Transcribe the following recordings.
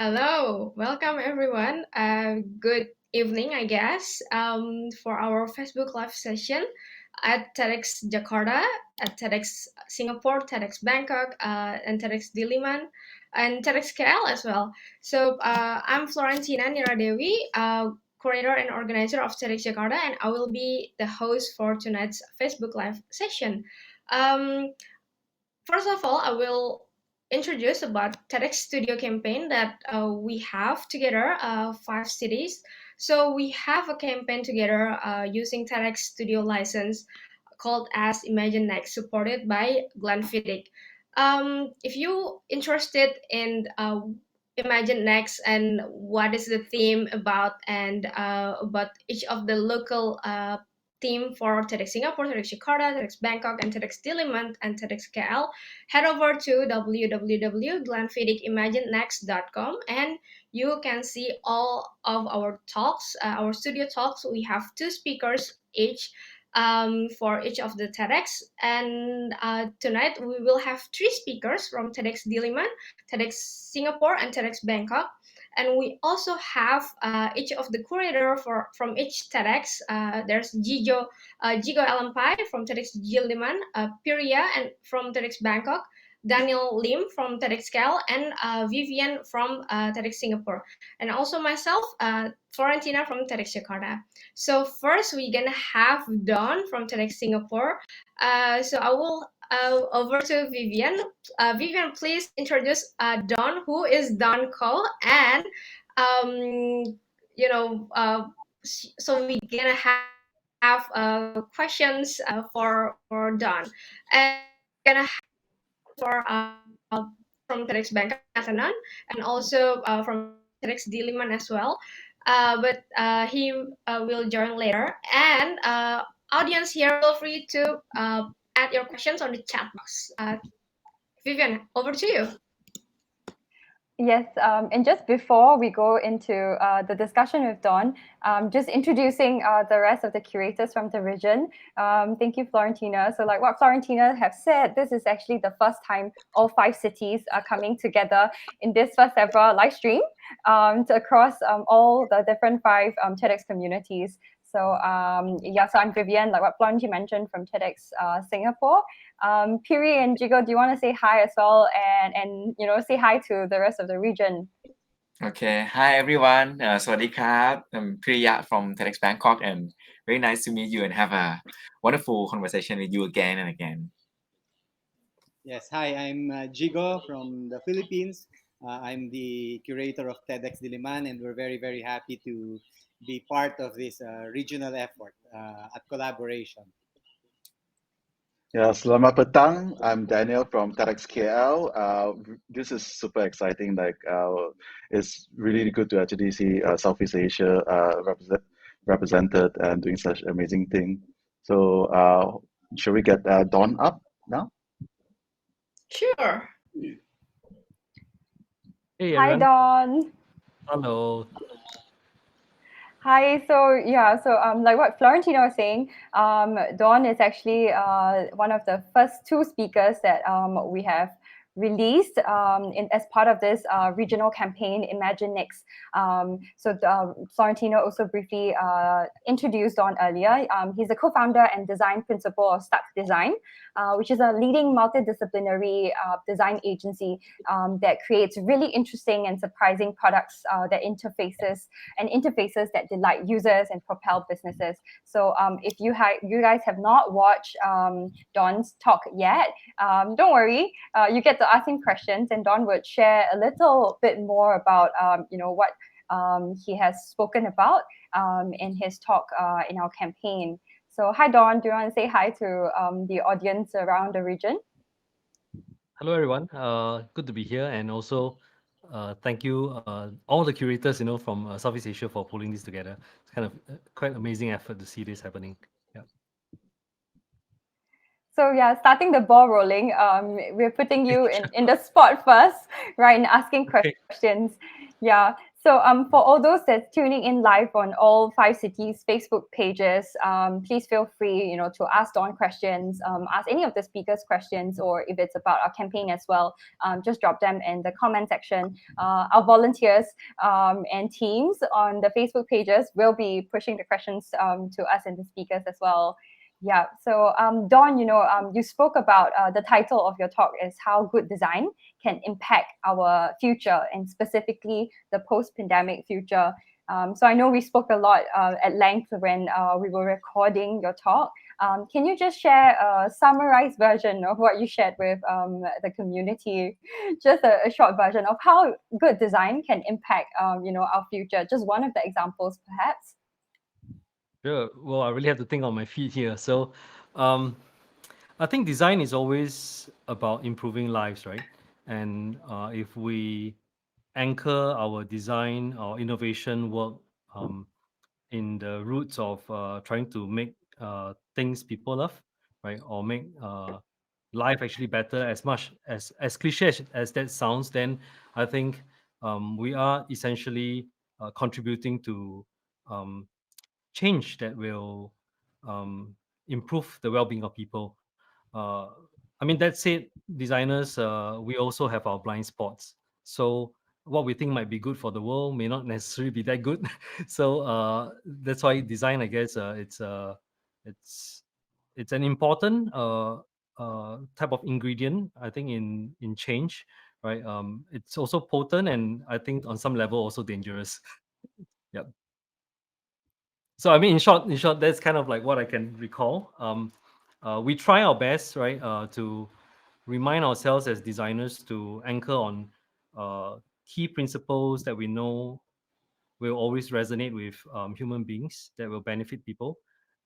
Hello, welcome everyone. Good evening, I guess, for our Facebook Live session at TEDx Jakarta, at TEDx Singapore, TEDx Bangkok, and TEDx Diliman, and TEDx KL as well. So I'm Florentina Niradewi, curator and organizer of TEDx Jakarta, and I will be the host for tonight's Facebook Live session. Um, First of all, I will introduce about TEDx Studio campaign that we have together, 5 cities. So we have a campaign together using TEDx Studio license called as Imagine Next, supported by Glenfiddich. If you interested in Imagine Next and what is the theme about and about each of the local theme for TEDx Singapore, TEDx Jakarta, TEDx Bangkok, and TEDx Diliman and TEDx KL, head over to www.glenfiddichimaginenext.com and you can see all of our talks, our studio talks. We have 2 speakers each for each of the TEDx. And tonight we will have 3 speakers from TEDx Diliman, TEDx Singapore, and TEDx Bangkok. And we also have each of the curator from each TEDx. There's Jigo Alampai from TEDx Diliman, Piria and from TEDx Bangkok, Daniel Lim from TEDx Cal, and Vivian from TEDx Singapore, and also myself, Florentina from TEDx Jakarta. So first, we're gonna have Dawn from TEDx Singapore. So I will over to Vivian. Vivian, please introduce Dawn. Who is Dawn Ko? And you know, so we're gonna have questions for Dawn, and we're gonna have for from TEDx Bangkok, Nathanan, and also from TEDx Diliman as well. But he will join later. And audience here, feel free to add your questions on the chat box. Vivian, over to you. Yes, and just before we go into the discussion with Dawn, just introducing the rest of the curators from the region. Thank you, Florentina. So like what Florentina have said, this is actually the first time all 5 cities are coming together in this first ever live stream across all the different 5 TEDx communities. So so I'm Vivian, like what Florentina mentioned, from TEDx Singapore. Piri and Jigo, do you want to say hi as well and say hi to the rest of the region? Okay, hi everyone. Sawasdee krab. I'm Priya from TEDx Bangkok, and very nice to meet you and have a wonderful conversation with you again and again. Yes, hi, I'm Jigo from the Philippines. I'm the curator of TEDx Diliman, and we're very, very happy to be part of this regional effort at collaboration. Yeah, selamat petang. I'm Daniel from TEDx KL. This is super exciting. It's really good to actually see Southeast Asia represented and doing such amazing thing. So, should we get Dawn up now? Sure. Hey Hi, everyone. Dawn. Hello. Hi. So like what Florentina was saying, Dawn is actually one of the first 2 speakers that we have released as part of this regional campaign, Imagine Next. Florentina also briefly introduced Dawn earlier. He's a co-founder and design principal of Start Design, which is a leading multidisciplinary design agency that creates really interesting and surprising products that interfaces that delight users and propel businesses. So if you guys have not watched Dawn's talk yet, don't worry. You get to ask him questions, and Dawn would share a little bit more about what he has spoken about in his talk in our campaign. So hi, Dawn. Do you want to say hi to the audience around the region? Hello everyone. Good to be here, and also thank you all the curators from Southeast Asia for pulling this together. It's kind of quite amazing effort to see this happening. Yeah. So yeah, starting the ball rolling, we're putting you in the spot first, right, and asking questions. Yeah. So, for all those that's tuning in live on all 5 cities Facebook pages, please feel free, to ask Dawn questions, ask any of the speakers questions, or if it's about our campaign as well, just drop them in the comment section. Our volunteers and teams on the Facebook pages will be pushing the questions to us and the speakers as well. Yeah. So, Dawn, you spoke about the title of your talk is how good design can impact our future and specifically the post-pandemic future. So I know we spoke a lot at length when we were recording your talk. Can you just share a summarized version of what you shared with the community? Just a short version of how good design can impact, our future. Just one of the examples, perhaps. Sure. Well, I really have to think on my feet here. So, um, I think design is always about improving lives, right? And if we anchor our design or innovation work um, in the roots of trying to make things people love, right, or make life actually better, as much as cliche as that sounds, then I think we are essentially contributing to um, change that will um, improve the well-being of people. Uh, I mean, that said, designers, we also have our blind spots. So what we think might be good for the world may not necessarily be that good. So that's why design, I guess, it's it's an important type of ingredient, I think, in change, right? It's also potent, and I think on some level also dangerous. Yeah. So I mean, in short, that's kind of like what I can recall. We try our best, right, to remind ourselves as designers to anchor on key principles that we know will always resonate with human beings, that will benefit people,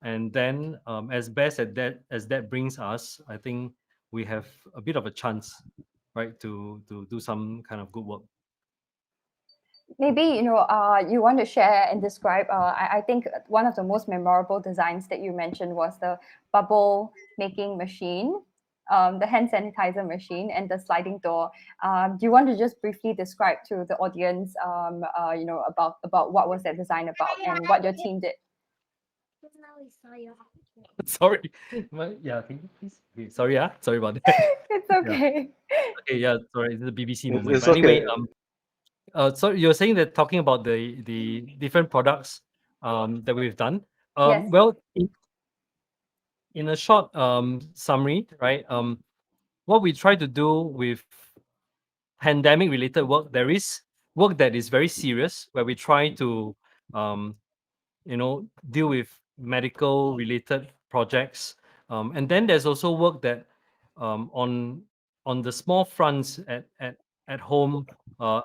and then as best as that brings us, I think we have a bit of a chance, right, to do some kind of good work. Maybe you want to share and describe. I think one of the most memorable designs that you mentioned was the bubble making machine, the hand sanitizer machine, and the sliding door. Do you want to just briefly describe to the audience, about what was that design about and what your team did? Sorry. Yeah, can you please? Okay, sorry, sorry about that. It's Yeah. okay. Okay, yeah, sorry, it's a BBC It's, moment. it's But anyway, okay. so you're saying that talking about the different products that we've done. Yes. Well, in a short summary, right? What we try to do with pandemic related work, there is work that is very serious where we try to um, deal with medical related projects, and then there's also work that on the small fronts at home,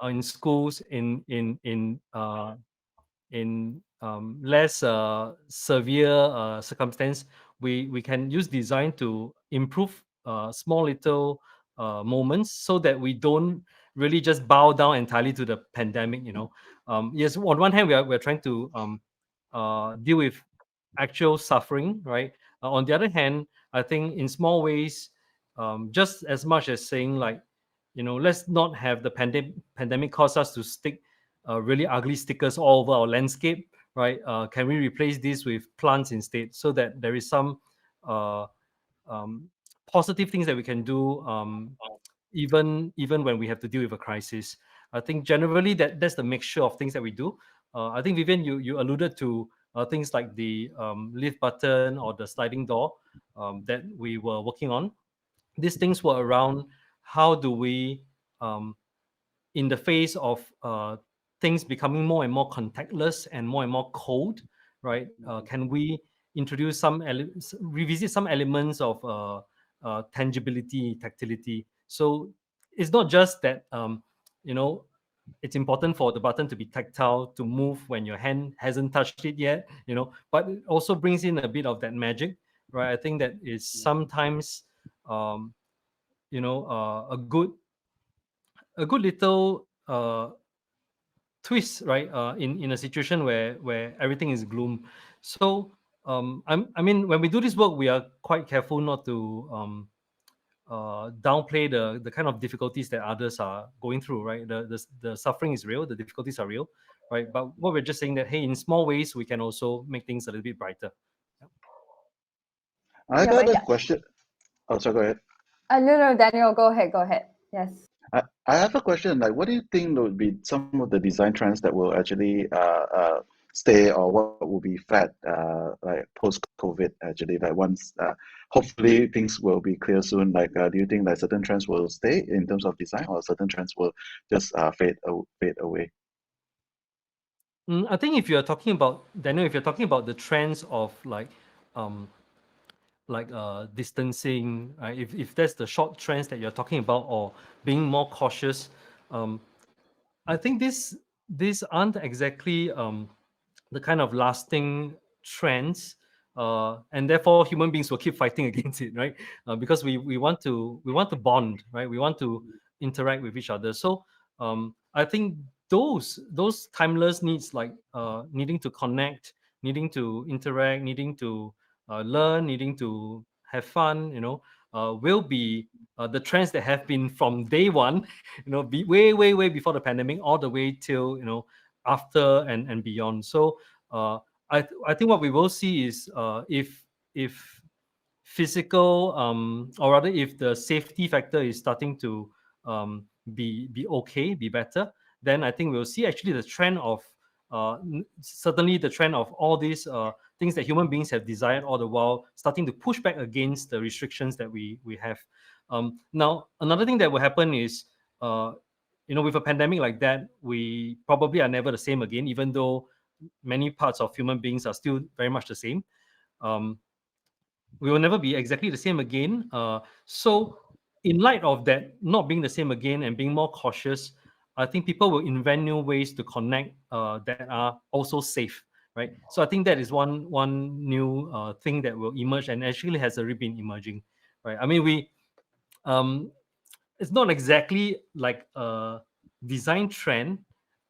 in schools, in less severe circumstance, we can use design to improve small little moments so that we don't really just bow down entirely to the pandemic. Yes, on one hand we're trying to deal with actual suffering, right? On the other hand, I think in small ways, just as much as saying like, let's not have the pandemic cause us to stick really ugly stickers all over our landscape, right? Can we replace this with plants instead, so that there is some uh, um, positive things that we can do, even when we have to deal with a crisis. I think generally that's the mixture of things that we do. I think Vivian, you alluded to things like the lift button or the sliding door that we were working on. These things were around how do we um, in the face of things becoming more and more contactless and more cold, right? Can we introduce revisit some elements of tangibility, tactility? So it's not just that you know it's important for the button to be tactile, to move when your hand hasn't touched it yet, but it also brings in a bit of that magic, right? I think that is Yeah. sometimes um, a good little twist, right? In a situation where everything is gloom. So I mean, when we do this work, we are quite careful not to downplay the kind of difficulties that others are going through, right? The suffering is real, the difficulties are real, right? But what we're just saying that, hey, in small ways, we can also make things a little bit brighter. I Yeah, got but a yeah. question. Oh, sorry, go ahead. No, Daniel, go ahead. Go ahead. Yes. I have a question. Like, what do you think would be some of the design trends that will actually stay, or what will be flat like post-COVID? Actually, like once hopefully things will be clear soon. Like, do you think like certain trends will stay in terms of design, or certain trends will just fade away? I think if you're talking about, Daniel, if you're talking about the trends of um, distancing, right? If that's the short trends that you're talking about, or being more cautious, um, I think these aren't exactly the kind of lasting trends, and therefore human beings will keep fighting against it, right? Because we want to bond, right? We want to interact with each other. So I think those timeless needs, like needing to connect, needing to interact, needing to learn, needing to have fun, will be the trends that have been from day one, be way before the pandemic, all the way till after and beyond. So uh, I think what we will see is if physical, or rather if the safety factor is starting to be okay, be better, then I think we'll see actually the trend of certainly the trend of all these things that human beings have desired all the while starting to push back against the restrictions that we have. Now another thing that will happen is with a pandemic like that, we probably are never the same again, even though many parts of human beings are still very much the same. um, we will never be exactly the same again. So, in light of that, not being the same again and being more cautious, I think people will invent new ways to connect that are also safe, right? So, I think that is one new thing that will emerge and actually has already been emerging, right? I mean, um, it's not exactly like a design trend,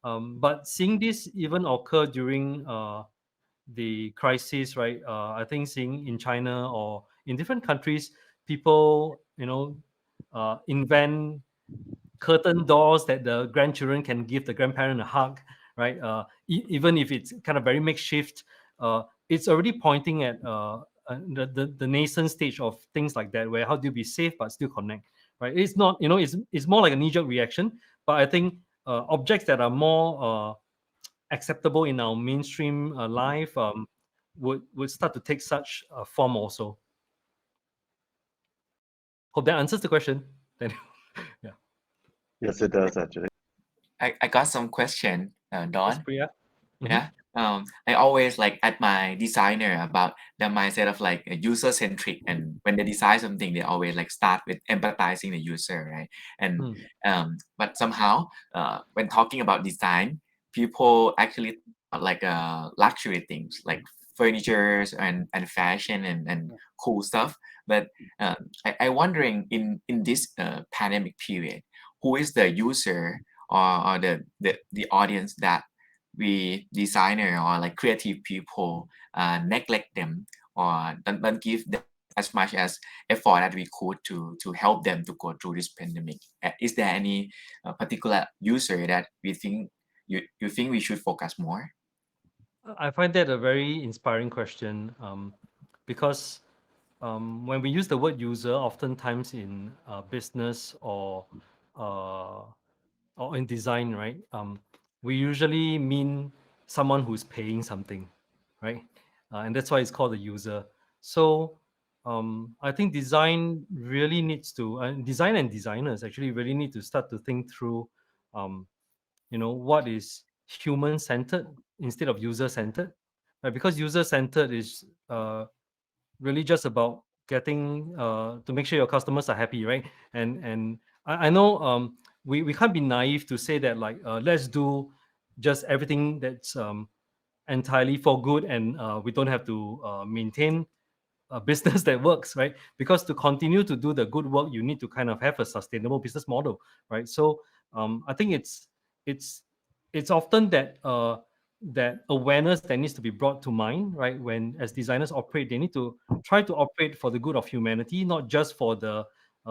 but seeing this even occur during the crisis, right? I think seeing in China or in different countries, people, invent curtain doors that the grandchildren can give the grandparent a hug, right? Even if it's kind of very makeshift, it's already pointing at the nascent stage of things like that, where how do you be safe but still connect, right? It's not, it's more like a knee-jerk reaction, but I think objects that are more acceptable in our mainstream life would start to take such form also. Hope that answers the question. Then, yeah. Yes, it does actually. I got some question, Yes, Don. Priya. Mhm. Yeah. I always like at my designer about the mindset of like a user centric, and when they design something, they always like start with empathizing the user, right? And Mm. but somehow, when talking about design, people actually like luxury things like furnitures and fashion and Yeah. cool stuff. But I wondering in this pandemic period, who is the user, or the audience that we designer or like creative people neglect them, or don't give them as much as effort that we could to help them to go through this pandemic. Is there any particular user that we think you think we should focus more? I find that a very inspiring question, because when we use the word user, oftentimes in business uh, or in design, right? We usually mean someone who's paying something, right? And that's why it's called a user. So I think design and designers actually really need to start to think through, what is human centered instead of user centered, right? Because user centered is really just about getting to make sure your customers are happy, right? And I know we can't be naive to say that, like, let's do just everything that's entirely for good, and we don't have to maintain a business that works, right? Because to continue to do the good work, you need to kind of have a sustainable business model, right? So I think it's it's often that awareness that needs to be brought to mind, right? When as designers operate, they need to try to operate for the good of humanity, not just for the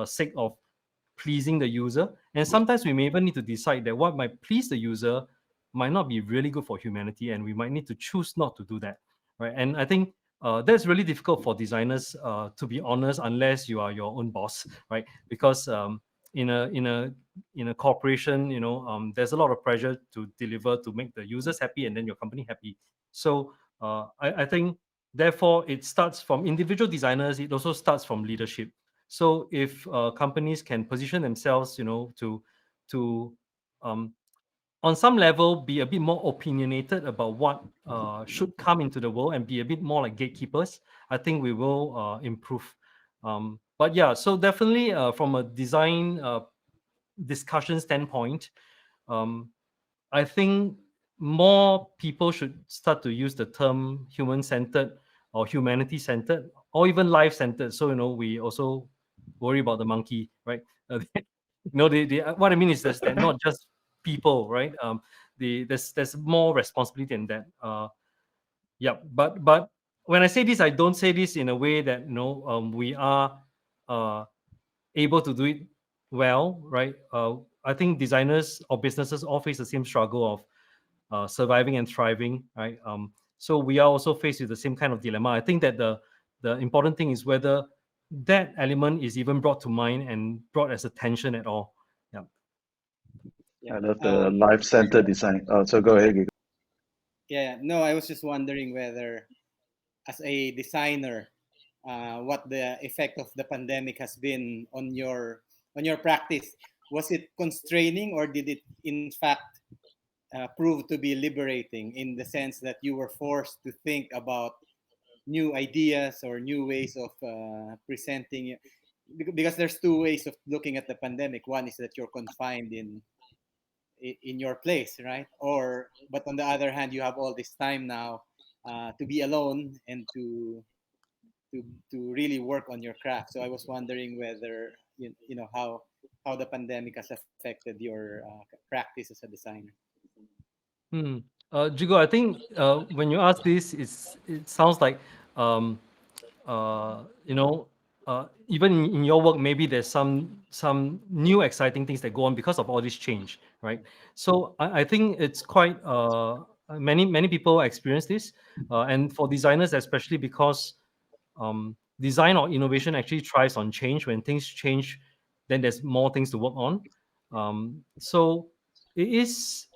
sake of pleasing the user. And sometimes we may even need to decide that what might please the user might not be really good for humanity, and we might need to choose not to do that, right? And I think that's really difficult for designers, to be honest, unless you are your own boss, right? Because in a corporation, there's a lot of pressure to deliver to make the users happy and then your company happy. So I think therefore it starts from individual designers. It also starts from leadership. So if companies can position themselves, to um, on some level be a bit more opinionated about what should come into the world and be a bit more like gatekeepers, I think we will improve. But yeah, so definitely from a design discussion standpoint, um, I think more people should start to use the term human-centered or humanity-centered or even life-centered. So, we also worry about the monkey, right? What I mean is this, that not just people, right? There's more responsibility in that. Yeah, but when I say this, I don't say this in a way that we are uh, able to do it well, right? I think designers or businesses all face the same struggle of surviving and thriving, right? So we are also faced with the same kind of dilemma. I think that the important thing is whether that element is even brought to mind and brought as attention at all. Yeah. Yeah. I love the life-centered design. So go ahead, Gigo. Yeah. No, I was just wondering whether, as a designer, what the effect of the pandemic has been on your practice. Was it constraining, or did it in fact prove to be liberating, in the sense that you were forced to think about new ideas or new ways of presenting it? Because there's two ways of looking at the pandemic. One is that you're confined in your place, right? Or but on the other hand, you have all this time now to be alone and to to really work on your craft. So I was wondering whether you know how the pandemic has affected your practice as a designer. Hmm. Jigo, I think when you ask this, it sounds like um, uh, you know, even in your work, maybe there's some new exciting things that go on because of all this change, right? So I think it's quite many people experience this, and for designers especially, because design or innovation actually thrives on change. When things change, then there's more things to work on. So it is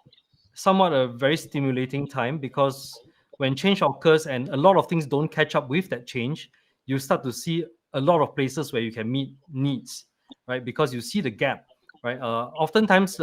somewhat a very stimulating time, because when change occurs and a lot of things don't catch up with that change, you start to see a lot of places where you can meet needs, right? Because you see the gap, right? Oftentimes,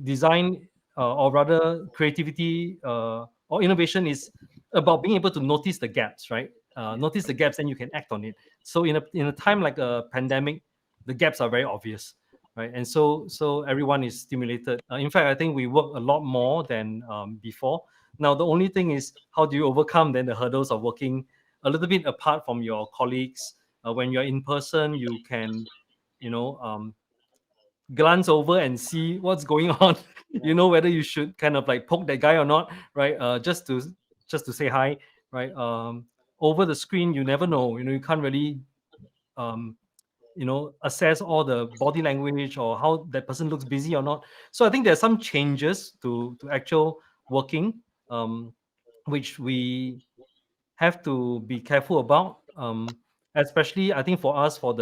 design or rather creativity or innovation is about being able to notice the gaps, right? Notice the gaps, and you can act on it. So in a time like a pandemic, the gaps are very obvious, right? And so everyone is stimulated. In fact, I think we work a lot more than before. Now the only thing is, how do you overcome then the hurdles of working a little bit apart from your colleagues? When you're in person, you can, you know, glance over and see what's going on. You know whether you should kind of like poke that guy or not, right? Just to say hi, right? Over the screen, you never know. You can't really um, assess all the body language or how that person looks busy or not. So I think there's some changes to actual working, um, which we have to be careful about. Especially, I think for us, for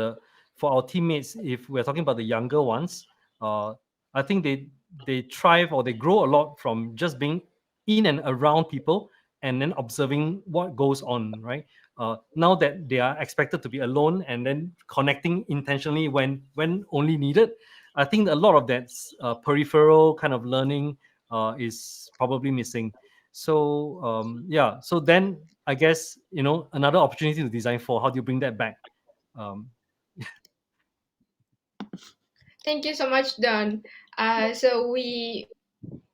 our teammates, if we're talking about the younger ones, uh, I think they thrive or they grow a lot from just being in and around people and then observing what goes on. Right now that they are expected to be alone and then connecting intentionally when only needed, I think a lot of that peripheral kind of learning is probably missing. So yeah, so then I guess another opportunity to design for, how do you bring that back? um, Thank you so much, Don. So we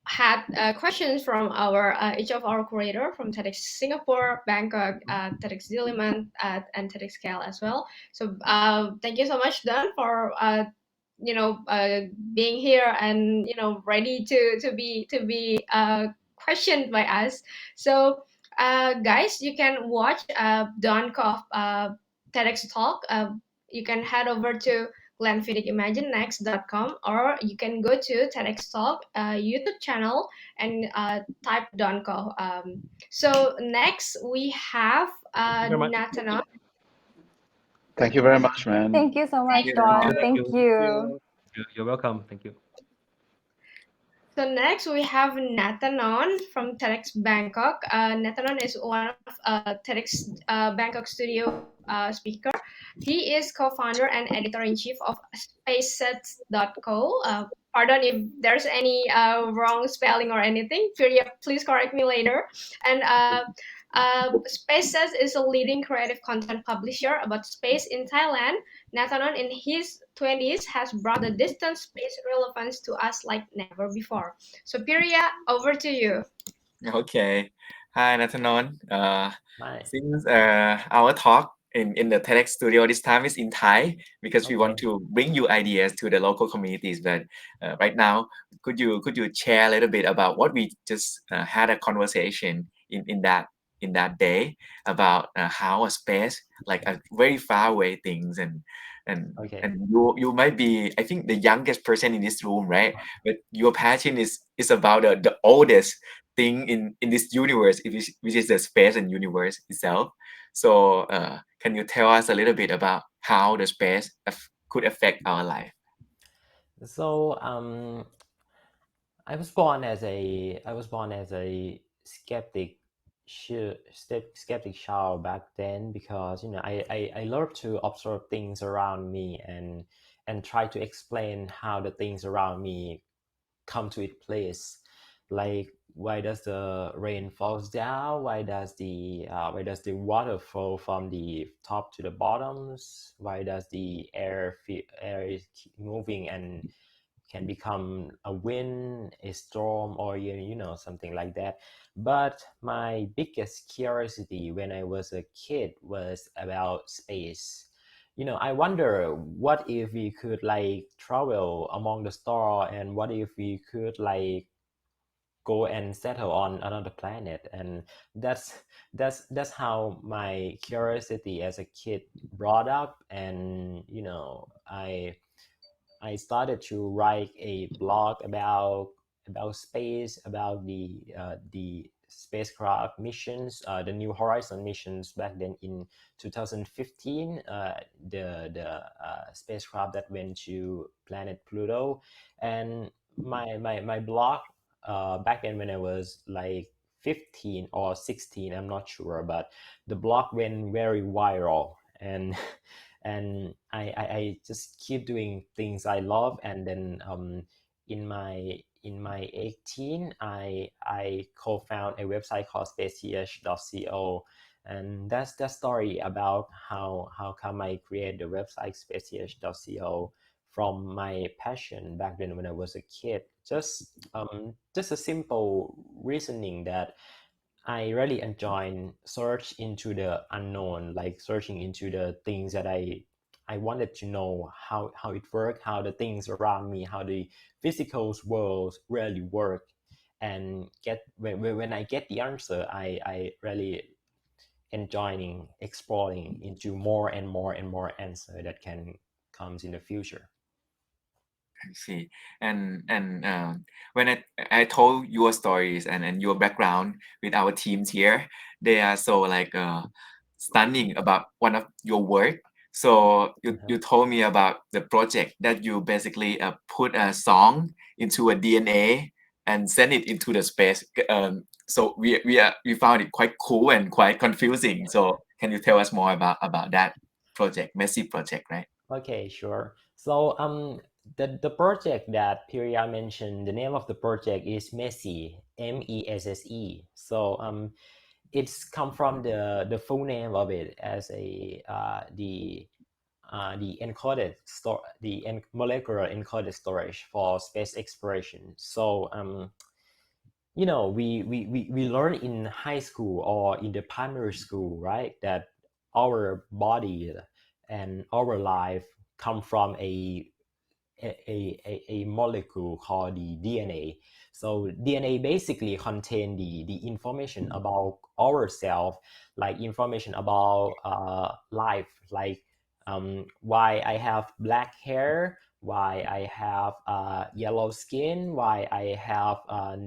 had questions from our each of our curator from TEDx Singapore, Bangkok, TEDx Diliman, and TEDx KL as well. So thank you so much, Don, for you know uh, being here and ready to be questioned by us. So guys, you can watch Don Koff TEDx talk. You can head over to glenfiddigimaginenext.com, or you can go to TEDx Talk YouTube channel and type Donko. So next we have Very much. Nathanon. Thank you very much, man. Thank you so much, Thank you very Don. much. Thank Thank you. you. You're welcome. Thank you. So next we have Nathanon from TEDx Bangkok. Nathanon is one of TEDx Bangkok studio speaker. He is co-founder and editor-in-chief of spacesets.co. Pardon if there's any wrong spelling or anything. Please correct me later. And SpaceSets is a leading creative content publisher about space in Thailand. Nathanon, in his 20s, has brought the distant space relevance to us like never before. So, Piria, over to you. Okay. Hi, Nathanon. Hi. Since our talk in the TEDx studio this time is in Thai because we want Okay. to bring you ideas to the local communities. But right now, could you share a little bit about what we just had a conversation in that day about how a space like a very far away things and Okay. and you might be, I think, the youngest person in this room, right? But your passion is about the oldest thing in this universe, which is the space and universe itself. So, can you tell us a little bit about how the space could affect our life? So I was born as a skeptic child back then, because I love to observe things around me and try to explain how the things around me come to its place. Like, why does the rain falls down? Why does the water flow from the top to the bottoms? Why does the air is moving and can become a wind, a storm, or something like that. But my biggest curiosity when I was a kid was about space. I wonder, what if we could like travel among the stars, and what if we could like go and settle on another planet. And that's how my curiosity as a kid brought up. And I started to write a blog about space, about the spacecraft missions, the New Horizon missions back then in 2015. The spacecraft that went to planet Pluto. And my blog back then, when I was like 15 or 16, I'm not sure, but the blog went very viral. And and I just keep doing things I love. And then in my 18, I co-found a website called spaceth.co. And that's the story about how come I create the website spaceth.co, from my passion back then when I was a kid. Just a simple reasoning that I really enjoy search into the unknown, like searching into the things that I wanted to know how it worked, how the things around me, how the physical world really work. And when I get the answer, I really enjoying exploring into more and more and more answer that can comes in the future. I see. And when I told your stories and your background with our teams here, they are so like stunning about one of your work. So you told me about the project that you basically put a song into a DNA and send it into the space. So we found it quite cool and quite confusing. So can you tell us more about that project, messy project, right? Okay, sure. So the project that Piria mentioned, the name of the project is Messe, Messe. So it's come from the full name of it as the molecular encoded storage for space exploration. So we learn in high school or in the primary school, right, that our body and our life come from a molecule called the DNA. So DNA basically contain the information about ourselves, like information about life, like why I have black hair, why I have yellow skin, why I have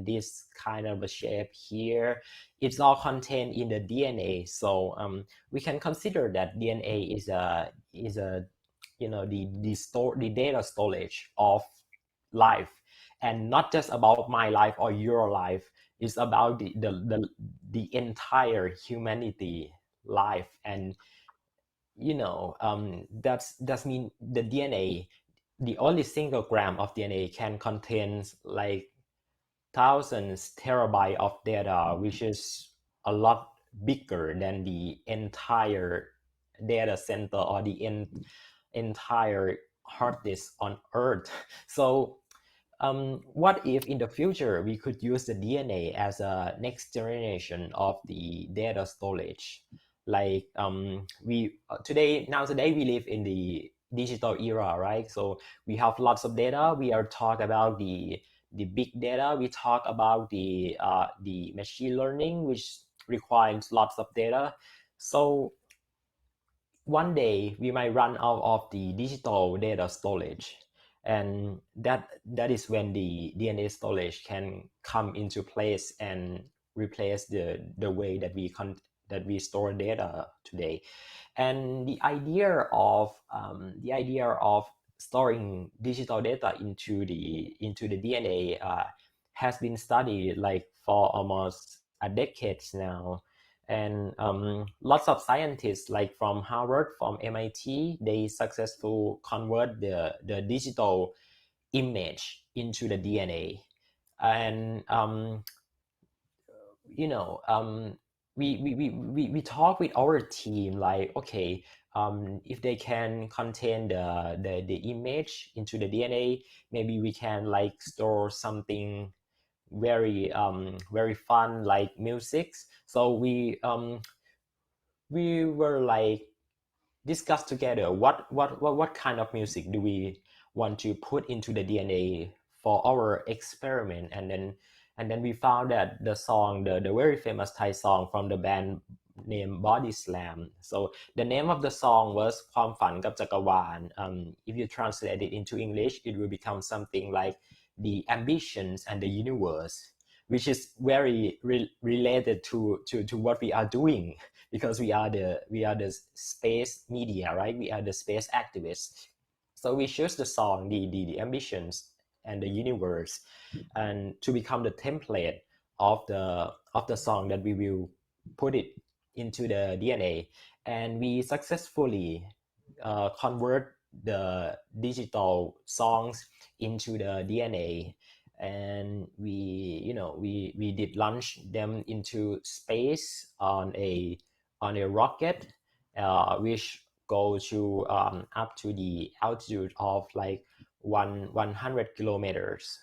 this kind of a shape here. It's all contained in the DNA. So we can consider that DNA is a the data storage of life, and not just about my life or your life. It's about the entire humanity life. And that's mean the DNA, the only single gram of DNA can contain like thousands terabyte of data, which is a lot bigger than the entire data center or the entire hard disk on Earth. So what if in the future we could use the DNA as a next generation of the data storage? Like we today we live in the digital era, right? So we have lots of data. We are talk about the big data. We talk about the machine learning, which requires lots of data. So one day we might run out of the digital data storage, and that is when the DNA storage can come into place and replace the way that we store data today. And the idea of storing digital data into the DNA has been studied like for almost a decade now. And lots of scientists like from Harvard, from MIT, they successfully convert the digital image into the DNA. And we talk with our team like, okay, if they can contain the image into the DNA, maybe we can like store something very fun like music. So we were like discuss together what kind of music do we want to put into the DNA for our experiment. And then we found that the song, the very famous Thai song from the band named Body Slam. So the name of the song was ความฝันกับจักรวาล. If you translate it into English, it will become something like the ambitions and the universe, which is very related to what we are doing, because we are the space media, right? We are the space activists. So we choose the song, the ambitions and the universe, and to become the template of the song that we will put it into the DNA. And we successfully convert the digital songs into the DNA. And we did launch them into space on a rocket, which goes to up to the altitude of like 100 kilometers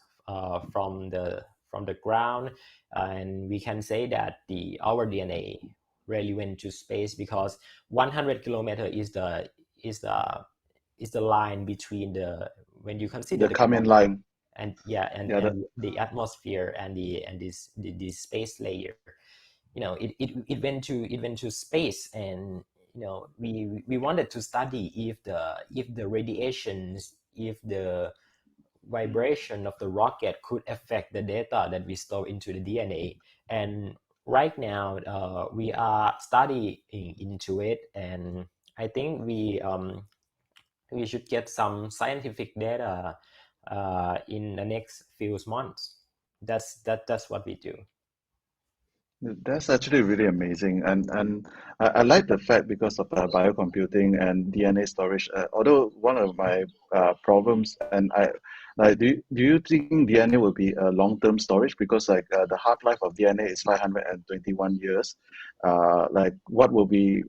from the ground. And we can say that our DNA really went to space, because 100 kilometer is the line between when you consider The coming line. and Yeah, the atmosphere and the space layer. It went to space. And we wanted to study if the radiations, if the vibration of the rocket could affect the data that we store into the DNA. And right now we are studying into it, and I think we should get some scientific data in the next few months. That's what we do. that's actually really amazing, and I like the fact because of biocomputing and DNA storage. Although one of my problems, and I like, do you think DNA will be a long-term storage? Because like the half-life of DNA is 521 years. Like what will be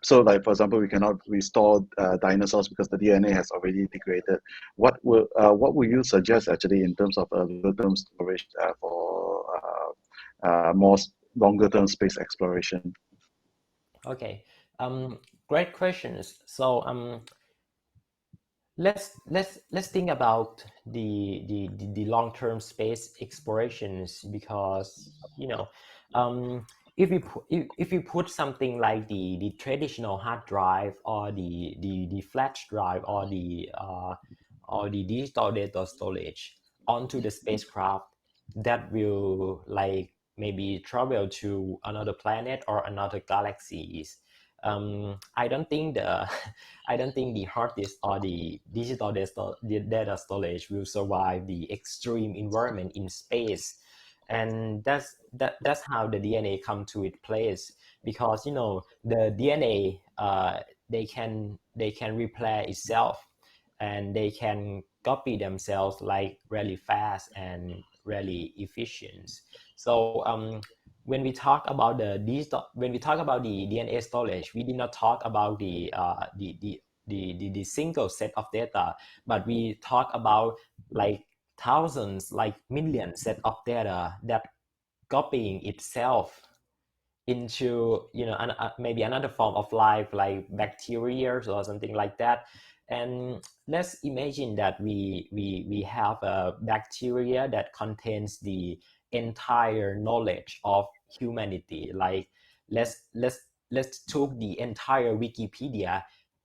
so like for example, we cannot restore dinosaurs because the DNA has already degraded. What will you suggest actually in terms of longer-term storage for more longer term space exploration? Okay, great questions. So let's think about the long-term space explorations, because if you put something like the traditional hard drive or the flash drive or the digital data storage onto the spacecraft, that will like maybe travel to another planet or another galaxies. I don't think the I don't think the hard disk or the digital data storage will survive the extreme environment in space, and that's how the DNA come to its place, because you know the DNA they can repair itself, and they can copy themselves like really fast and really efficient. So when we talk about when we talk about the DNA storage, we did not talk about the single set of data, but we talk about like thousands, like millions set of data that copying itself into, you know, maybe another form of life like bacteria or something like that. And let's imagine that we have a bacteria that contains the entire knowledge of humanity. Like let's took the entire Wikipedia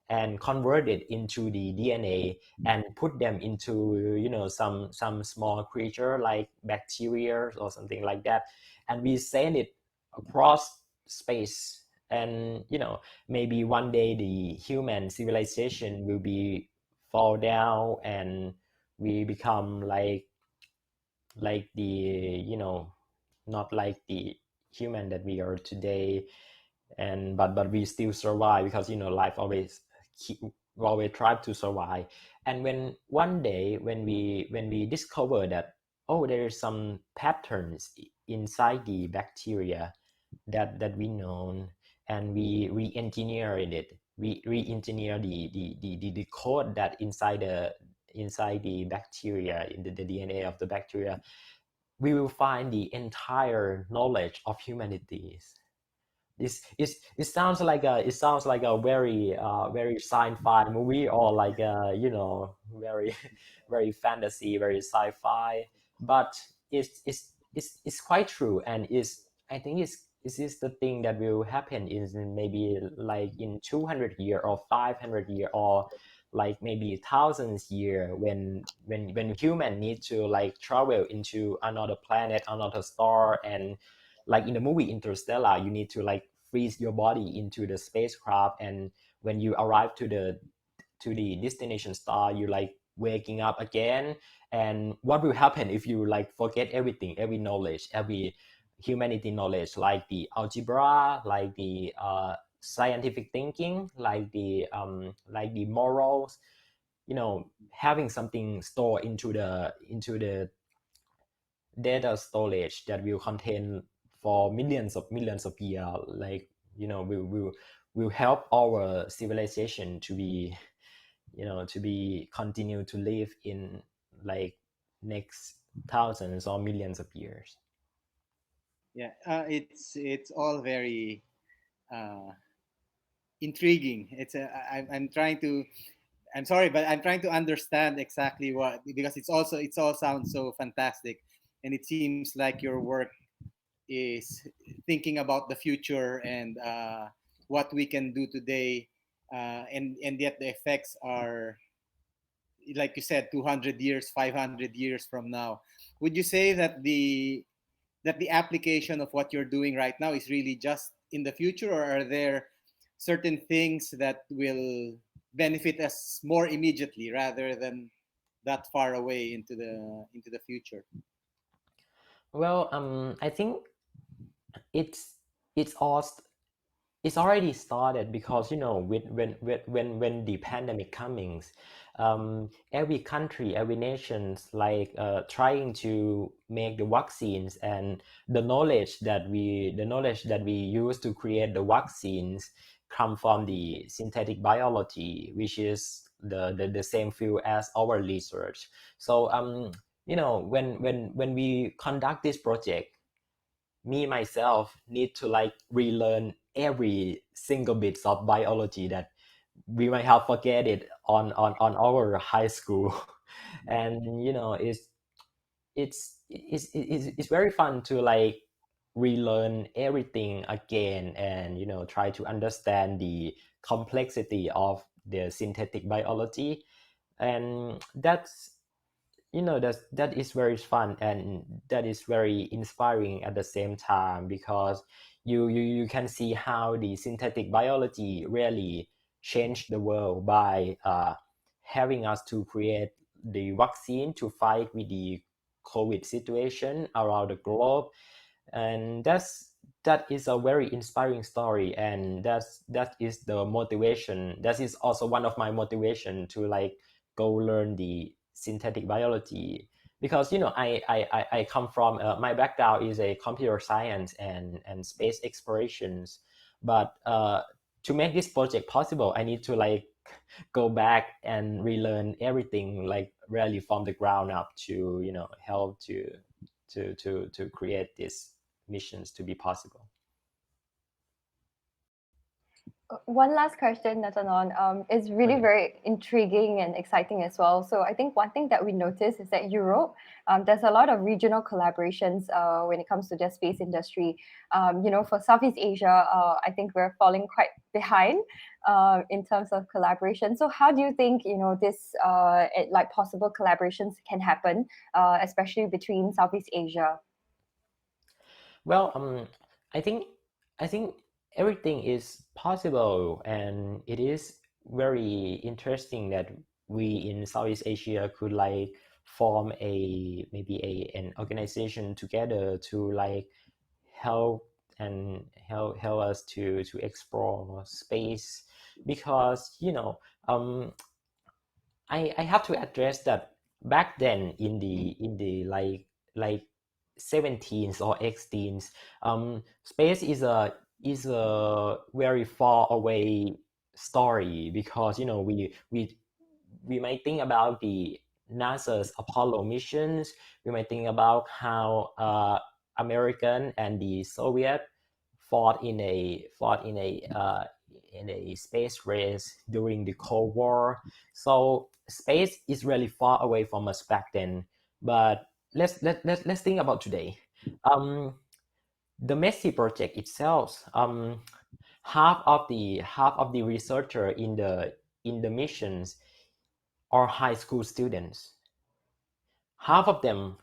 and convert it into the DNA and put them into, you know, some small creature like bacteria or something like that, and we send it across space. And you know, maybe one day the human civilization will be fall down, and we become like the, you know, not like the human that we are today. And but we still survive, because you know life always keep, always try to survive. And when one day when we discover that, oh, there is some patterns inside the bacteria that we know, and we re-engineer it, we re-engineer the code that inside the bacteria, in the DNA of the bacteria, we will find the entire knowledge of humanity. It sounds like a very very sci-fi movie, or like a, you know, very very fantasy, very sci-fi, but it's quite true. And is I think is this the thing that will happen in maybe like in 200 year or 500 year, or like maybe thousands year, when human need to like travel into another planet, another star. And like in the movie Interstellar, you need to like freeze your body into the spacecraft, and when you arrive to the destination star, you like waking up again. And what will happen if you like forget everything, every knowledge, every humanity knowledge, like the algebra, like the scientific thinking, like the morals, you know, having something stored into the data storage that will contain for millions of years, like, you know, will help our civilization to be, you know, to be continue to live in like next thousands or millions of years. Yeah, it's all very uh, intriguing. I'm trying to. I'm sorry, but I'm trying to understand exactly what, because it's all sounds so fantastic, and it seems like your work is thinking about the future and what we can do today, and yet the effects are, like you said, 200 years, 500 years from now. Would you say that the application of what you're doing right now is really just in the future, or are there certain things that will benefit us more immediately rather than that far away into the future? Well, I think it's it's all it's already started, because you know, when the pandemic comings, every country, every nations like trying to make the vaccines, and the knowledge that we use to create the vaccines come from the synthetic biology, which is the same field as our research. So you know, when we conduct this project, me myself need to like relearn every single bits of biology that we might have forget it on our high school. And you know, it's very fun to like relearn everything again and try to understand the complexity of the synthetic biology. And that is very fun, and that is very inspiring at the same time, because you can see how the synthetic biology really changed the world by having us to create the vaccine to fight with the COVID situation around the globe. And that is a very inspiring story, and that is the motivation. That is also one of my motivation to go learn the synthetic biology, because I come from my background is a computer science and space explorations. But to make this project possible, I need to go back and relearn everything really from the ground up to help to create these missions to be possible. One last question, Natanon, is really Okay. very intriguing and exciting as well. So I think one thing that we notice is that Europe, there's a lot of regional collaborations when it comes to the space industry. For Southeast Asia, I think we're falling quite behind in terms of collaboration. So how do you think, this possible collaborations can happen, especially between Southeast Asia? Well, I think I think everything is possible, and it is very interesting that we in Southeast Asia could form an organization together to help help us to explore space, because I have to address that back then in the like 17s or 18s, space is a very far away story, because we might think about the NASA's Apollo missions. We might think about how American and the Soviet fought in a space race during the Cold War. So space is really far away from us back then. But let's think about today. The Messi project itself, half of the researcher in the missions are high school students. Half of them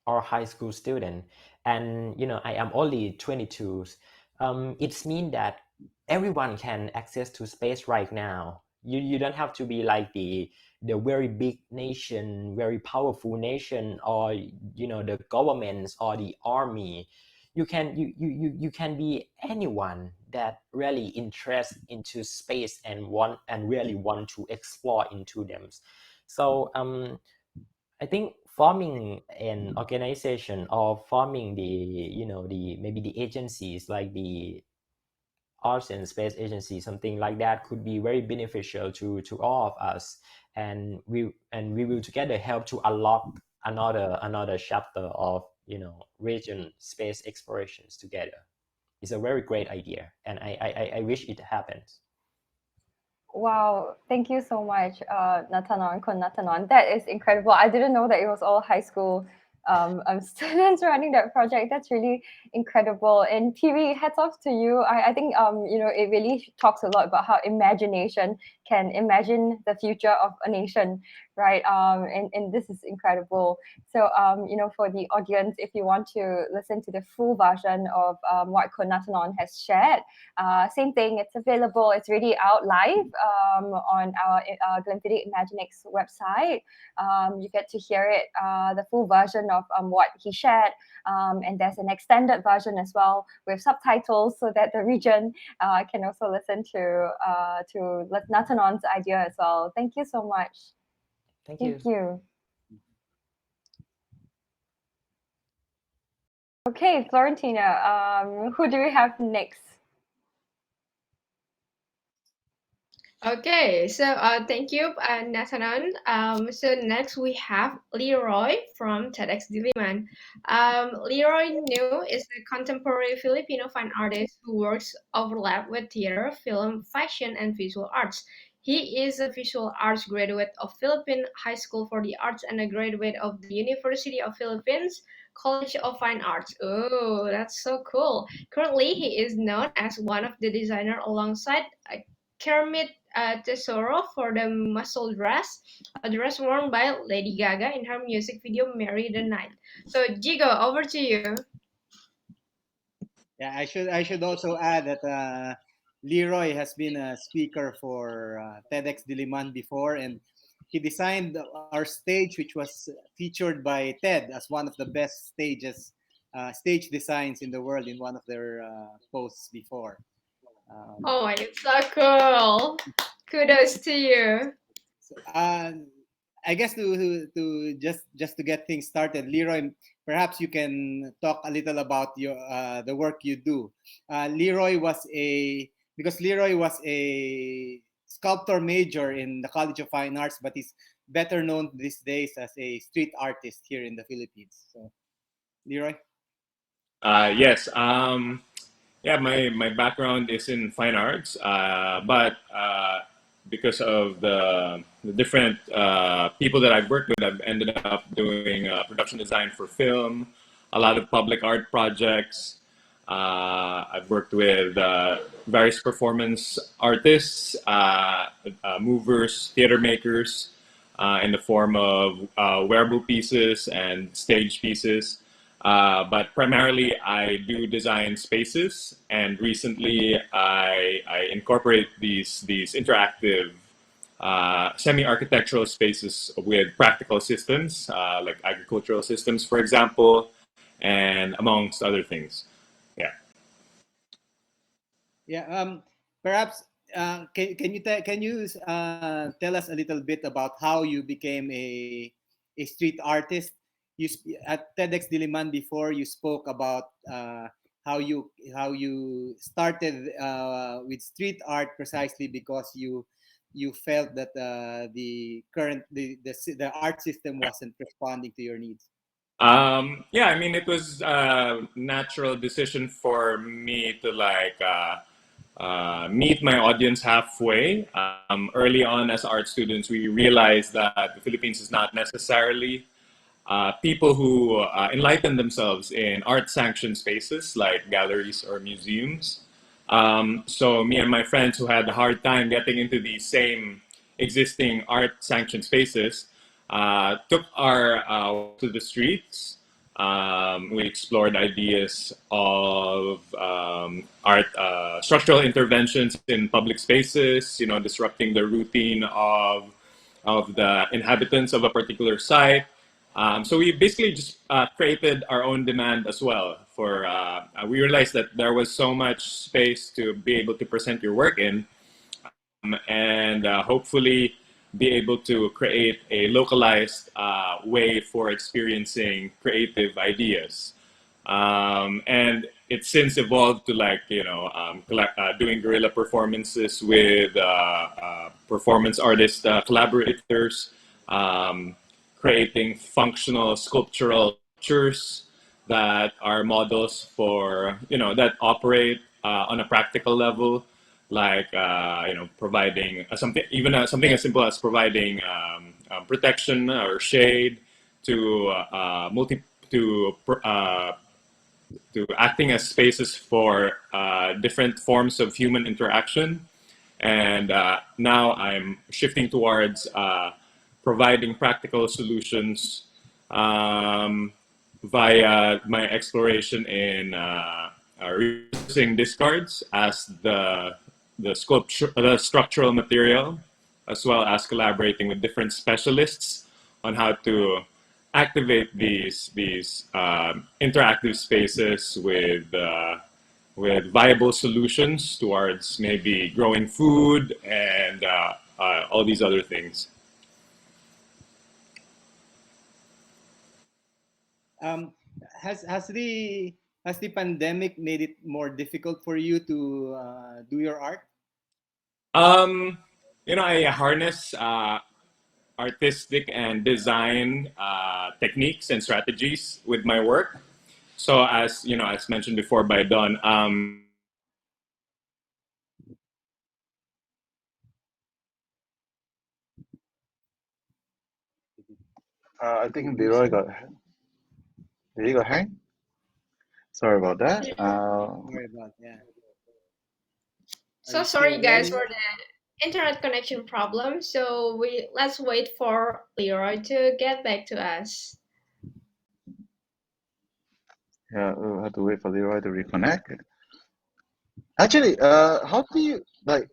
are high school student, and I am only 22. It's mean that everyone can access to space right now. You don't have to be like the very big nation, very powerful nation, or the governments or the army. You can be anyone that really interest into space and really want to explore into them. So I think forming an organization or forming the maybe the agencies like the Arts and Space Agency, something like that, could be very beneficial to all of us, and we will together help to unlock another chapter of region space explorations together. It's a very great idea, and I wish it happens. Wow, thank you so much, Natanon, Kon Natanon. That is incredible. I didn't know that it was all high school students running that project. That's really incredible. And PV, hats off to you. I think it really talks a lot about how imagination can imagine the future of a nation, right? And this is incredible. So for the audience, if you want to listen to the full version of what Kon Natanon has shared, same thing, it's available, it's really out live on our Glenfiddich Imaginex website. You get to hear it, the full version of what he shared. And there's an extended version as well with subtitles, so that the region can also listen to Natanon's idea as well. Thank you so much. Thank you. Thank you. Okay, Florentina, who do we have next? Okay, so thank you, Nathanan. So next we have Leroy from TEDx Diliman. Leroy New is a contemporary Filipino fine artist who works overlap with theater, film, fashion, and visual arts. He is a visual arts graduate of Philippine High School for the Arts and a graduate of the University of Philippines College of Fine Arts. Oh, that's so cool. Currently, he is known as one of the designer alongside Kermit Tesoro for the muscle dress, a dress worn by Lady Gaga in her music video "Marry the Night." So, Jigo, over to you. Yeah, I should also add that Leroy has been a speaker for TEDx Diliman before, and he designed our stage, which was featured by TED as one of the best stage designs in the world in one of their posts before. Um, Oh, it's so cool. Kudos to you. so, I guess to just to get things started, Leroy, perhaps you can talk a little about your the work you do. Leroy was a because Leroy was a sculptor major in the College of Fine Arts, but he's better known these days as a street artist here in the Philippines. So, Leroy. Yes. Yeah, my background is in fine arts, but because of the different people that I've worked with, I've ended up doing production design for film, a lot of public art projects. I've worked with various performance artists, movers, theater makers, in the form of wearable pieces and stage pieces. But primarily, I do design spaces, and recently I incorporate these interactive semi-architectural spaces with practical systems, like agricultural systems, for example, and amongst other things. Yeah. Yeah. Perhaps can you tell us a little bit about how you became a street artist? At TEDx Diliman before you spoke about how you started with street art precisely because you felt that the art system wasn't responding to your needs. Yeah, I mean, it was a natural decision for me to meet my audience halfway. Early on, as art students, we realized that the Philippines is not necessarily people who enlighten themselves in art sanctioned spaces like galleries or museums. So, me and my friends who had a hard time getting into these same existing art sanctioned spaces took our to the streets. We explored ideas of art structural interventions in public spaces, disrupting the routine of the inhabitants of a particular site. So we basically just created our own demand as well. We realized that there was so much space to be able to present your work in, and hopefully be able to create a localized way for experiencing creative ideas. And it's since evolved to doing guerrilla performances with performance artist collaborators, um, creating functional sculptural structures that are models for that operate on a practical level, like providing something as simple as providing protection or shade to multi to acting as spaces for different forms of human interaction. And now I'm shifting towards providing practical solutions um, via my exploration in reusing discards as the structural material, as well as collaborating with different specialists on how to activate these interactive spaces with viable solutions towards maybe growing food and all these other things. Um, has the pandemic made it more difficult for you to do your art? Um, I harness artistic and design techniques and strategies with my work. So as mentioned before by Don, I think Leroy got did he got hang? Sorry about that. Sorry about yeah. Are So you still sorry there, guys Leroy? for the internet connection problem. So let's wait for Leroy to get back to us. Yeah, we'll have to wait for Leroy to reconnect. Actually, how do you like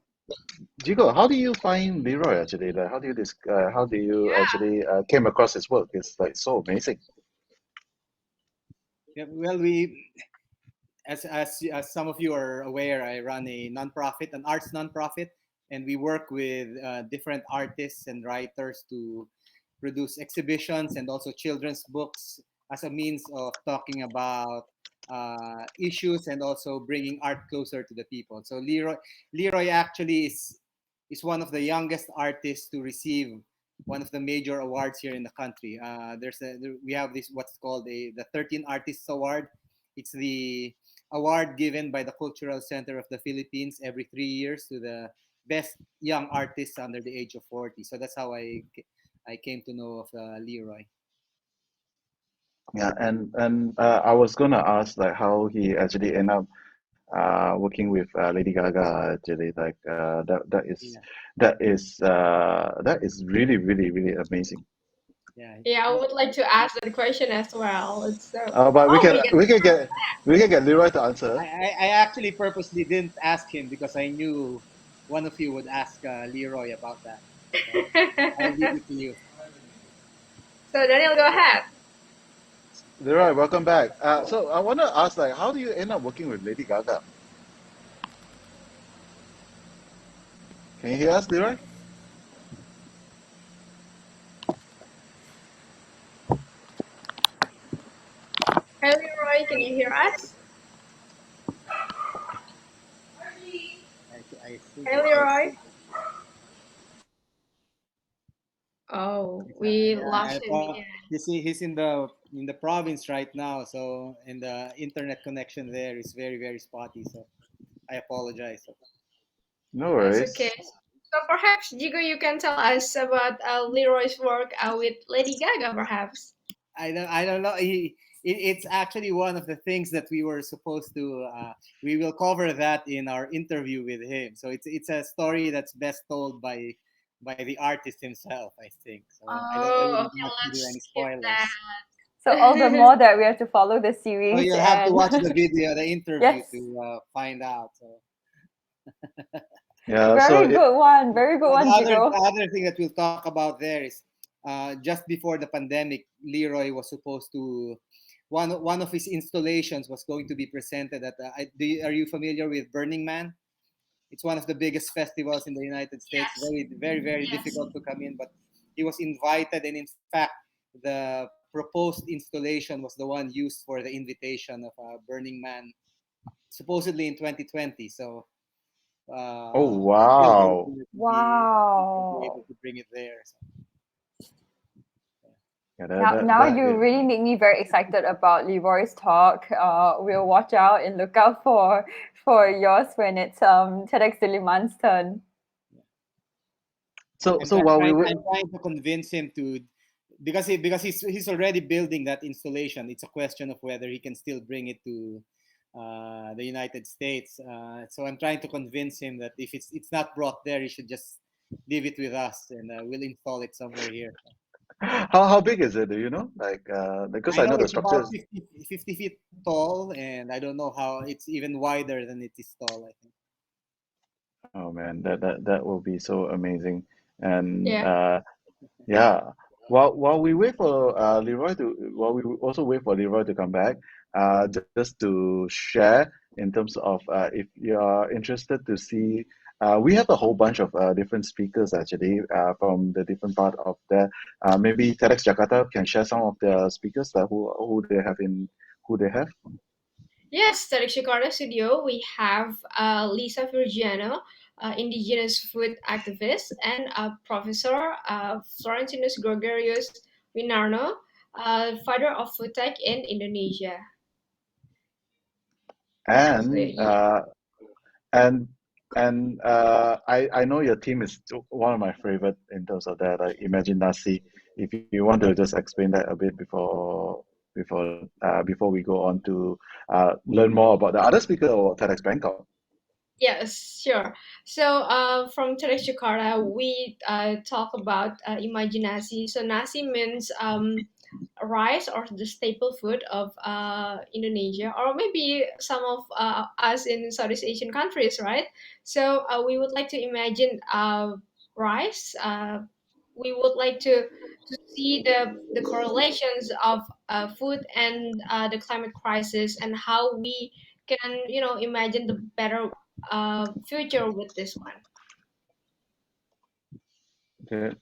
Jigo? How do you find Leroy actually? Like, how do you actually came across his work? It's like so amazing. Yeah, well, we as some of you are aware, I run a nonprofit, an arts nonprofit, and we work with different artists and writers to produce exhibitions and also children's books as a means of talking about issues and also bringing art closer to the people. So Leroy actually is one of the youngest artists to receive one of the major awards here in the country. We have this what's called the 13 Artists Award. It's the award given by the Cultural Center of the Philippines every 3 years to the best young artists under the age of 40. So that's how I came to know of Leroy. Yeah, and I was gonna ask like how he actually end up working with Lady Gaga actually like Yeah, that is really really really amazing. yeah. Yeah, I would like to ask that question as well. It's so But oh we get we can get Leroy to answer. I actually purposely didn't ask him because I knew one of you would ask Leroy about that. So I'll leave it to you. So Daniel, go ahead. Leroy, welcome back. So I want to ask like how do you end up working with Lady Gaga? Can you hear us, Leroy? Hey Leroy, can you hear us? I think Hey I said Leroy. Oh, we lost him again. you see he's in the province right now, so and the internet connection there is very very spotty. So I apologize. So, No That's okay. worries. So perhaps Jigo, you can tell us about Leroy's work with Lady Gaga, perhaps. I don't know. It's actually one of the things that we were supposed to. We will cover that in our interview with him. So it's a story that's best told by the artist himself, I think. So I Oh, wouldn't okay, want to do let's any skip spoilers. So all the more that we have to follow the So series you'll have to and watch the video, the interview yes, to find out. So Yeah, so very it good one. Very good one, the Jigo. other thing that we'll talk about there is just before the pandemic, Leroy was supposed to one of his installations was going to be presented at. Are you familiar with Burning Man? It's one of the biggest festivals in the United States. Yes, Very very very yes. difficult to come in, but he was invited, and in fact, the proposed installation was the one used for the invitation of Burning Man, supposedly in 2020. So oh I'm still wow. hoping that we'll be able Wow. to bring it there. So, Yeah, Now that you is really make me very excited about Leroy's talk. We'll watch out and look out for yours when it's TEDx Diliman's turn. so while we wait. I'm trying to convince him to because he's already building that installation. It's a question of whether he can still bring it to the United States. So I'm trying to convince him that if it's not brought there, he should just leave it with us, and we'll install it somewhere here. How big is it? Do you know? Like because I I know know the it's structure about is 50 feet tall, and I don't know how it's even wider than it is tall, I think. oh man, that will be so amazing. And Yeah. yeah, while we wait for Leroy to while we also wait for Leroy to come back, just to share in terms of if you are interested to see, we have a whole bunch of different speakers actually from the different part of the maybe TEDx Jakarta can share some of the speakers who they have in who they have. Yes, at Jakarta Studio, we have Lisa Virgiano, indigenous food activist, and Professor Florentinus Gregorius Winarno, father of food tech in Indonesia. So, And yeah. and And I know your team is one of my favorite in terms of that. Like Imagine Nasi. If you want to just explain that a bit before we go on to learn more about the other speaker or TEDx Bangkok. Yes, sure. So, from TEDx Jakarta, we talk about imajinasi. So, nasi means rice or the staple food of Indonesia, or maybe some of us in Southeast Asian countries, right? So, we would like to imagine rice. We would like to see the correlations of food and the climate crisis, and how we can imagine the better future with this one. Okay,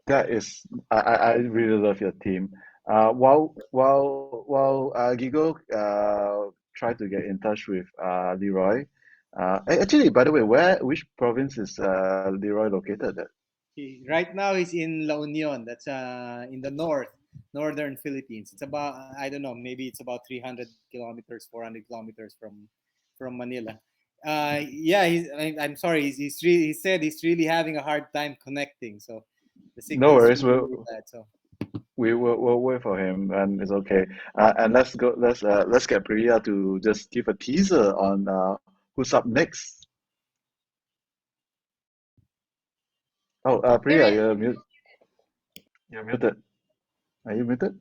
that is I really love your team. While Gigo try to get in touch with Leroy. Actually, by the way, which province is Leroy located at? Right now he's in La Union. That's in the northern Philippines. It's about, I don't know, maybe it's about 300 kilometers, 400 kilometers from Manila. Yeah, I'm sorry. He said he's really having a hard time connecting. So the No signal's worries. really, really bad. So We'll wait for him, and it's okay. And let's go. Let's get Priya to just give a teaser on who's up next. Oh, Priya, Period. you're muted. Are you muted?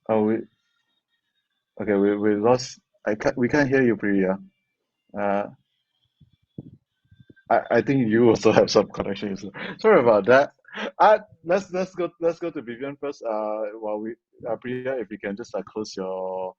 Oh, we lost. We can't hear you, Priya. Uh, I think you also have some connection issues. Sorry about that. Let's go to Vivian first. While we Priya, if you can just close your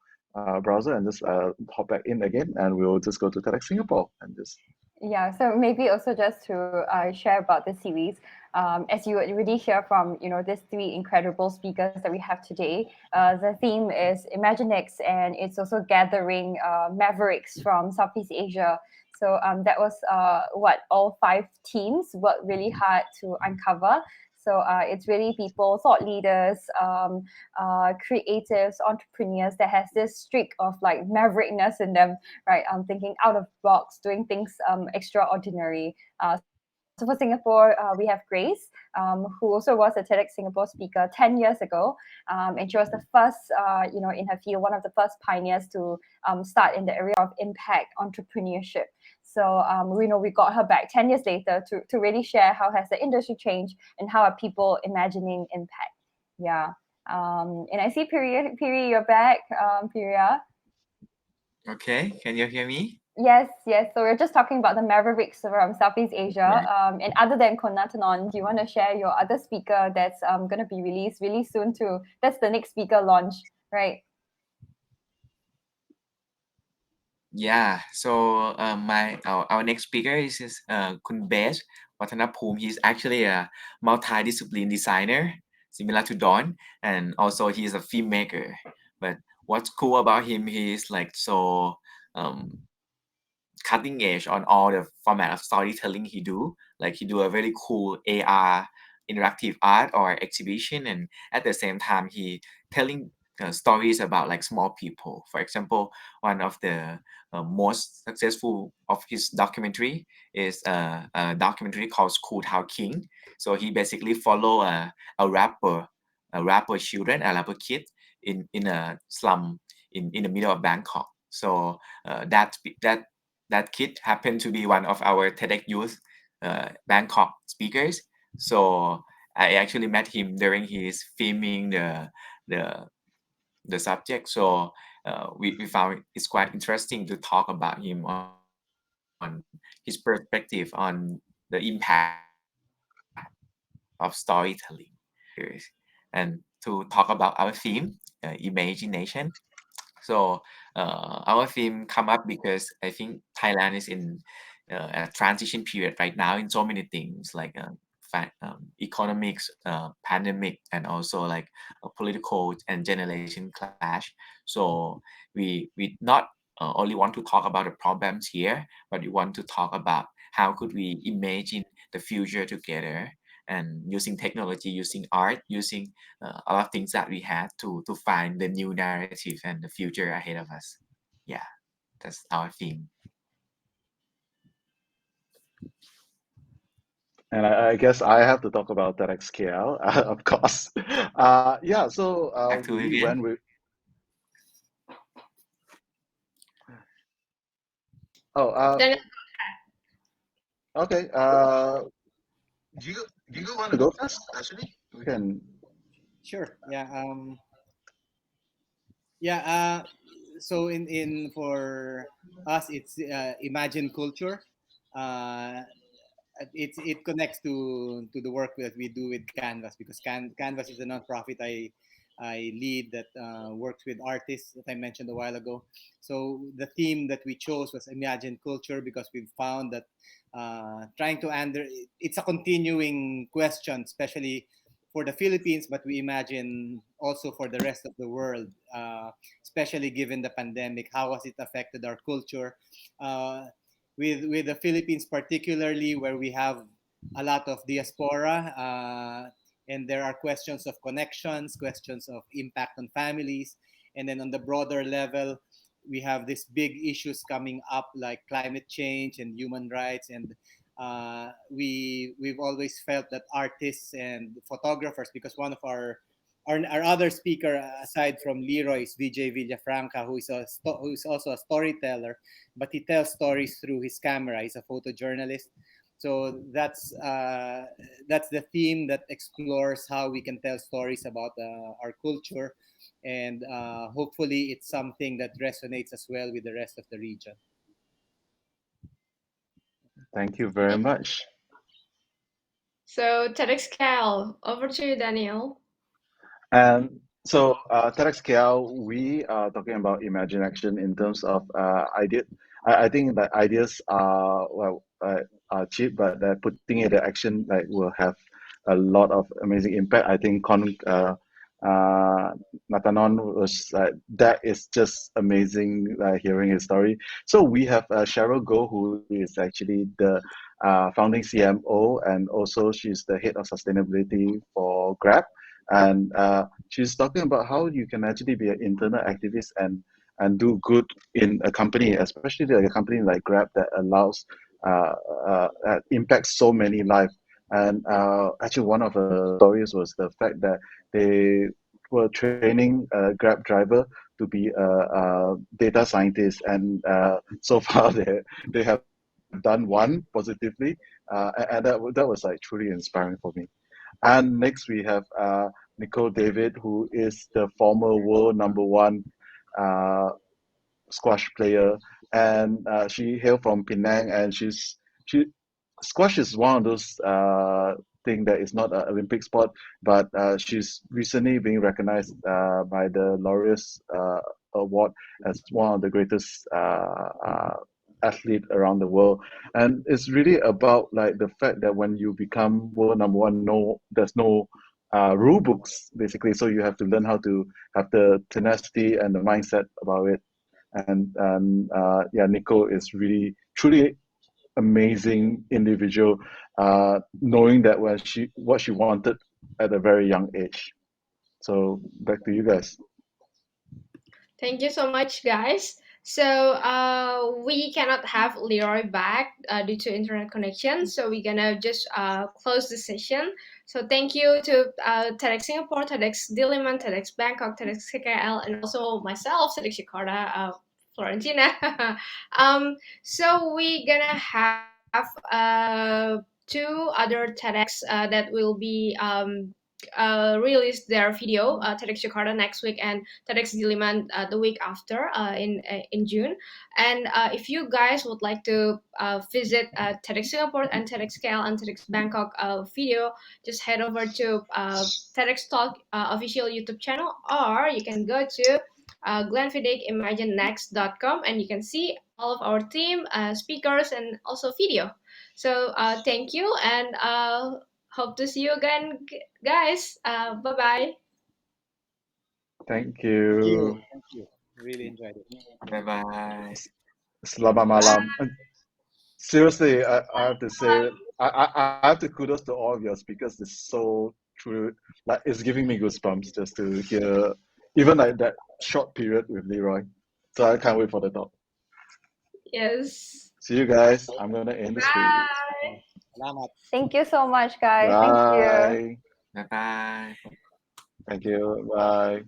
browser and just hop back in again, and we'll just go to TEDx Singapore and just. Yeah, so maybe also just to share about the series, as you already hear from these three incredible speakers that we have today, the theme is Imaginex, and it's also gathering mavericks from Southeast Asia. So that was what all five teams worked really hard to uncover. So it's really people, thought leaders, creatives, entrepreneurs that has this streak of like maverickness in them, right? Thinking out of box, doing things extraordinary. So for Singapore, we have Grace, who also was a TEDx Singapore speaker 10 years ago. And she was the first, in her field, one of the first pioneers to start in the area of impact entrepreneurship. So we know we got her back 10 years later to really share how has the industry changed and how are people imagining impact. Yeah. And I see Piri, you're back, Piria. Okay, can you hear me? Yes, yes. So we're just talking about the mavericks from Southeast Asia. Right. And other than Konatanon, do you want to share your other speaker that's going to be released really soon too? That's the next speaker launch, right? Yeah, so our next speaker is Kun Besh Watanapum. He's actually a multidiscipline designer, similar to Don, and also he's a filmmaker. But what's cool about him, he's like so um, cutting edge on all the format of storytelling he do. Like he do a very cool AR interactive art or exhibition, and at the same time he telling stories about like small people. For example, one of the most successful of his documentary is a documentary called School Town King. So he basically follow a rapper, children, a rapper kid in a slum in the middle of Bangkok. So that kid happened to be one of our TEDx Youth Bangkok speakers. So I actually met him during his filming the the subject. So we found it's quite interesting to talk about him on his perspective on the impact of storytelling on speakers. And to talk about our theme, imagination. So our theme come up because I think Thailand is in a transition period right now in so many things like economics, pandemic, and also like a political and generation clash. So we not only want to talk about the problems here, but we want to talk about how could we imagine the future together and using technology, using art, using a lot of things that we had to find the new narrative and the future ahead of us. Yeah, that's our theme. And I guess I have to talk about TEDx KL, of course. Yeah, so Back to we went Vivian. with. Oh, Then okay. Do you want to go first? Actually, we can. Sure. Yeah. Yeah. So in for us, it's Imagine Culture. Uh, it connects to the work that we do with Canvas, because Canvas is a nonprofit I lead that works with artists that I mentioned a while ago. So the theme that we chose was Imagine Culture, because we've found that trying to under it's a continuing question, especially for the Philippines, but we imagine also for the rest of the world, especially given the pandemic. How has it affected our culture? With the Philippines, particularly where we have a lot of diaspora, and there are questions of connections, questions of impact on families, and then on the broader level, we have these big issues coming up like climate change and human rights, and we've always felt that artists and photographers, because one of our other speaker aside from Leroy is VJ Villafranca, who is also a storyteller, but he tells stories through his camera. He's a photojournalist. So that's the theme that explores how we can tell stories about our culture, and hopefully it's something that resonates as well with the rest of the region. Thank you very much. so TEDx Cal, over to you, Daniel. And so, TEDxKL, we are talking about Imagine Action in terms of idea. I think that ideas are are cheap, but putting it into action like will have a lot of amazing impact. I think uh, Natanon was that is just amazing hearing his story. So we have Cheryl Go, who is actually the founding CMO, and also she's the head of sustainability for Grab. And she's talking about how you can actually be an internal activist and do good in a company, especially like a company like Grab that allows impacts so many lives. And actually, one of the stories was the fact that they were training a Grab driver to be a data scientist, and so far they have done one positively, and that was like truly inspiring for me. And next we have Nicole David, who is the former world number one uh, squash player, and she hailed from Penang, and she squash is one of those thing that is not an Olympic sport, but she's recently being recognized by the Laureus Award as one of the greatest athlete around the world. And it's really about like the fact that when you become world number one, no, there's no rule books basically, so you have to learn how to have the tenacity and the mindset about it. And yeah, Nico is really truly amazing individual, knowing that when what she wanted at a very young age. So back to you guys. Thank you so much, guys. So we cannot have Leroy back due to internet connection. So we're gonna just close the session. So thank you to TEDx Singapore, TEDx Diliman, TEDx Bangkok, TEDx KKL, and also myself, TEDx Jakarta, Florentina. So we're gonna have two other TEDx that will be release their video, TEDx Jakarta next week and TEDx Diliman the week after in June. And if you guys would like to visit TEDx Singapore and TEDx KL and TEDx Bangkok video, just head over to TEDx Talk official YouTube channel, or you can go to glenfiddick.imaginenext.com, and you can see all of our team, speakers, and also video. So thank you, and hope to see you again, guys. Bye bye. Thank Thank you. you. Thank you. Really enjoyed it. Bye bye. Selamat Bye. malam. Seriously, I have to say, I have to kudos to all of your speakers. It's so true. Like it's giving me goosebumps just to hear, even like that short period with Leroy. So I can't wait for the talk. Yes. See you guys. I'm gonna end the stream. Bye. Salamat. Thank you so much, guys. Thank you. Bye. Bye bye. Thank you. Bye.